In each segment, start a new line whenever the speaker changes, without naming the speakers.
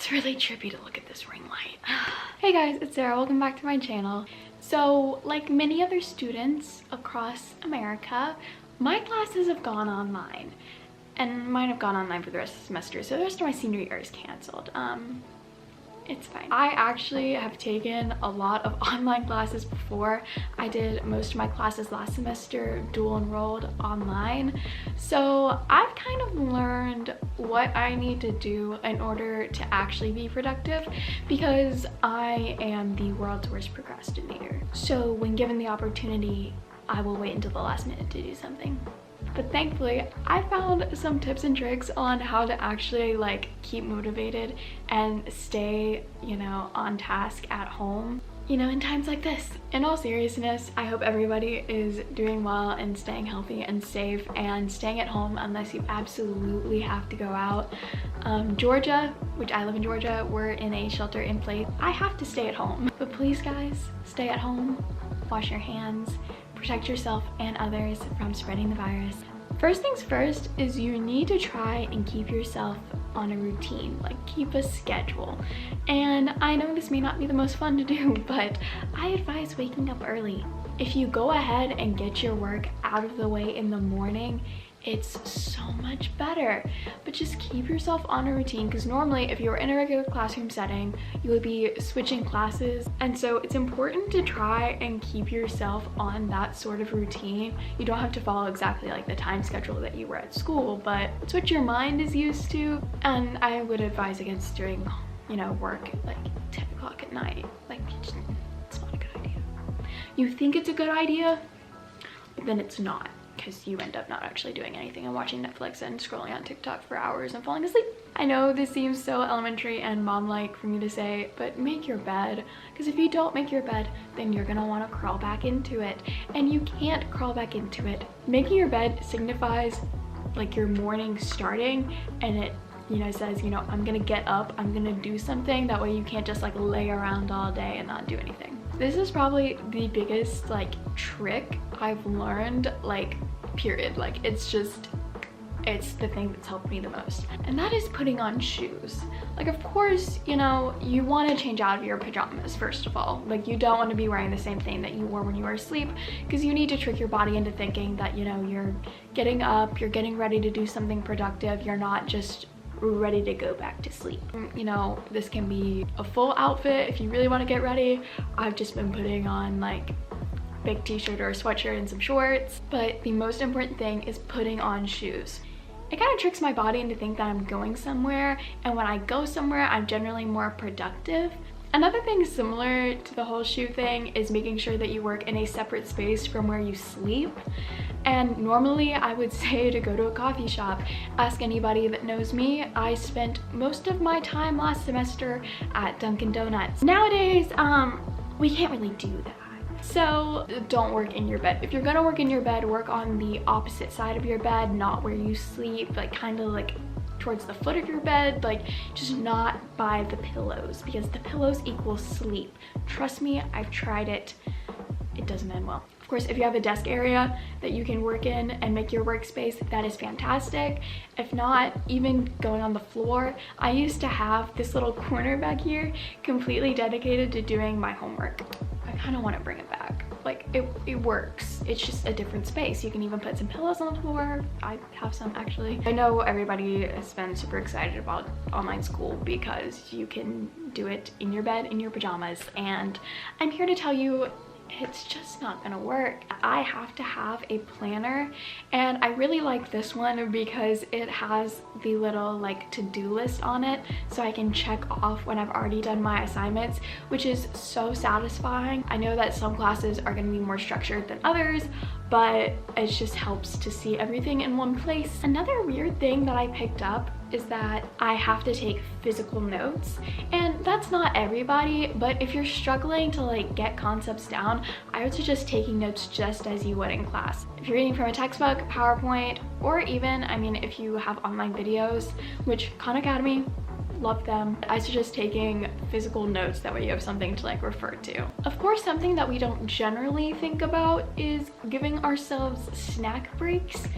It's really trippy to look at this ring light. Hey guys, it's Sarah. Welcome back to my channel. So, like many other students across America, my classes have gone online. And mine have gone online for the rest of the semester, so the rest of my senior year is canceled. It's fine. I actually have taken a lot of online classes before. I did most of my classes last semester dual enrolled online. So I've kind of learned what I need to do in order to actually be productive, because I am the world's worst procrastinator. So when given the opportunity, I will wait until the last minute to do something. But thankfully, I found some tips and tricks on how to actually like keep motivated and stay, on task at home, in times like this. In all seriousness, I hope everybody is doing well and staying healthy and safe and staying at home unless you absolutely have to go out. Georgia, which I live in Georgia, we're in a shelter in place. I have to stay at home. But please guys, stay at home, wash your hands, protect yourself and others from spreading the virus. First things first is you need to try and keep yourself on a routine, like keep a schedule. And I know this may not be the most fun to do, but I advise waking up early. If you go ahead and get your work out of the way in the morning, it's so much better. But just keep yourself on a routine, because normally if you were in a regular classroom setting, you would be switching classes. And so it's important to try and keep yourself on that sort of routine. You don't have to follow exactly like the time schedule that you were at school, but it's what your mind is used to. And I would advise against doing, work at like 10 o'clock at night. Like, it's not a good idea. You think it's a good idea, but then it's not, because you end up not actually doing anything and watching Netflix and scrolling on TikTok for hours and falling asleep. I know this seems so elementary and mom-like for me to say, but make your bed, because if you don't make your bed, then you're gonna want to crawl back into it, and you can't crawl back into it. Making your bed signifies like your morning starting, and it says, I'm gonna get up, I'm gonna do something. That way you can't just like lay around all day and not do anything. This is probably the biggest like trick I've learned, like period. Like it's the thing that's helped me the most, and that is putting on shoes. Like, of course, you want to change out of your pajamas first of all. Like, you don't want to be wearing the same thing that you wore when you were asleep, because you need to trick your body into thinking that you're getting up, you're getting ready to do something productive, you're not just ready to go back to sleep. This can be a full outfit if you really want to get ready. I've just been putting on like big t-shirt or a sweatshirt and some shorts, but the most important thing is putting on shoes. It kind of tricks my body into thinking that I'm going somewhere, and when I go somewhere, I'm generally more productive. Another thing similar to the whole shoe thing is making sure that you work in a separate space from where you sleep. And normally I would say to go to a coffee shop. Ask anybody that knows me. I spent most of my time last semester at Dunkin' Donuts. Nowadays, we can't really do that. So don't work in your bed. If you're gonna work in your bed, work on the opposite side of your bed, not where you sleep, like kind of like towards the foot of your bed, like just not by the pillows, because the pillows equal sleep. Trust me, I've tried it. It doesn't end well. Of course, if you have a desk area that you can work in and make your workspace, that is fantastic. If not, even going on the floor. I used to have this little corner back here completely dedicated to doing my homework. I kind of want to bring it back. Like, it works. It's just a different space. You can even put some pillows on the floor. I have some actually. I know everybody has been super excited about online school because you can do it in your bed, in your pajamas, and I'm here to tell you it's just not gonna work. I have to have a planner, and I really like this one because it has the little like to-do list on it, so I can check off when I've already done my assignments, which is so satisfying. I know that some classes are gonna be more structured than others, but it just helps to see everything in one place. Another weird thing that I picked up is that I have to take physical notes, and that's not everybody, but if you're struggling to like get concepts down, I would suggest taking notes just as you would in class. If you're reading from a textbook, PowerPoint, or even, if you have online videos, which Khan Academy, love them. I suggest taking physical notes, that way you have something to like refer to. Of course, something that we don't generally think about is giving ourselves snack breaks.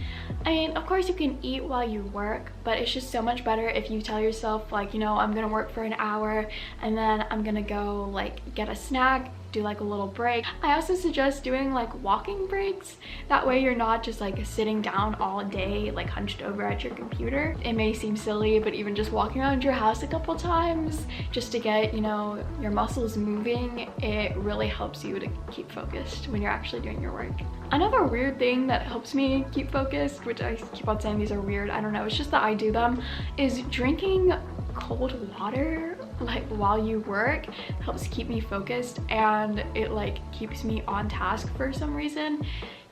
I mean, of course you can eat while you work, but it's just so much better if you tell yourself like, you know, I'm gonna work for an hour and then I'm gonna go like get a snack, do like a little break. I also suggest doing like walking breaks. That way you're not just like sitting down all day like hunched over at your computer. It may seem silly, but even just walking around your house a couple times just to get, you know, your muscles moving, it really helps you to keep focused when you're actually doing your work. Another weird thing that helps me keep focused, which I keep on saying these are weird, I don't know, it's just that I do them, is drinking cold water like while you work. Helps keep me focused and it like keeps me on task for some reason.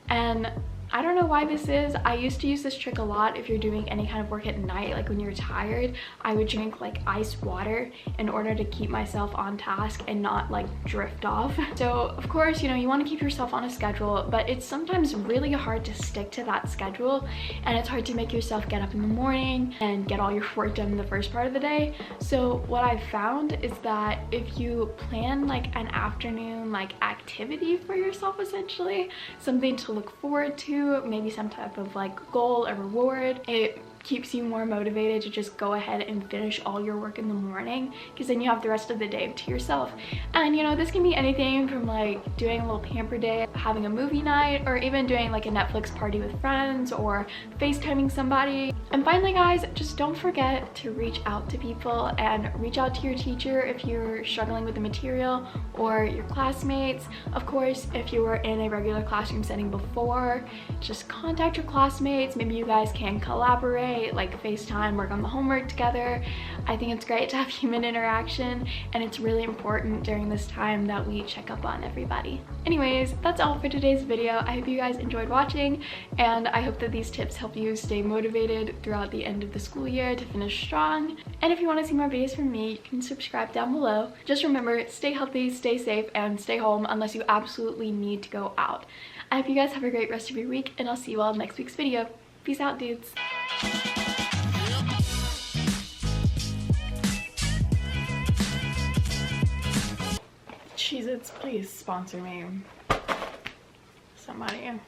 And I don't know why this is. I used to use this trick a lot if you're doing any kind of work at night, like when you're tired. I would drink like ice water in order to keep myself on task and not like drift off. So of course, you know, you want to keep yourself on a schedule, but it's sometimes really hard to stick to that schedule, and it's hard to make yourself get up in the morning and get all your work done in the first part of the day. So what I've found is that if you plan like an afternoon like activity for yourself, essentially something to look forward to, maybe some type of like goal or reward, it keeps you more motivated to just go ahead and finish all your work in the morning, because then you have the rest of the day to yourself. And you know, this can be anything from like doing a little pamper day, having a movie night, or even doing like a Netflix party with friends, or FaceTiming somebody. And finally guys, just don't forget to reach out to people and reach out to your teacher if you're struggling with the material, or your classmates. Of course, if you were in a regular classroom setting before, just contact your classmates. Maybe you guys can collaborate, like FaceTime, work on the homework together. I think it's great to have human interaction, and it's really important during this time that we check up on everybody. Anyways, that's all for today's video. I hope you guys enjoyed watching, and I hope that these tips help you stay motivated throughout the end of the school year to finish strong. And if you want to see more videos from me, you can subscribe down below. Just remember, stay healthy, stay safe, and stay home unless you absolutely need to go out. I hope you guys have a great rest of your week, and I'll see you all in next week's video. Peace out, dudes. Cheez-Its, please sponsor me. Somebody.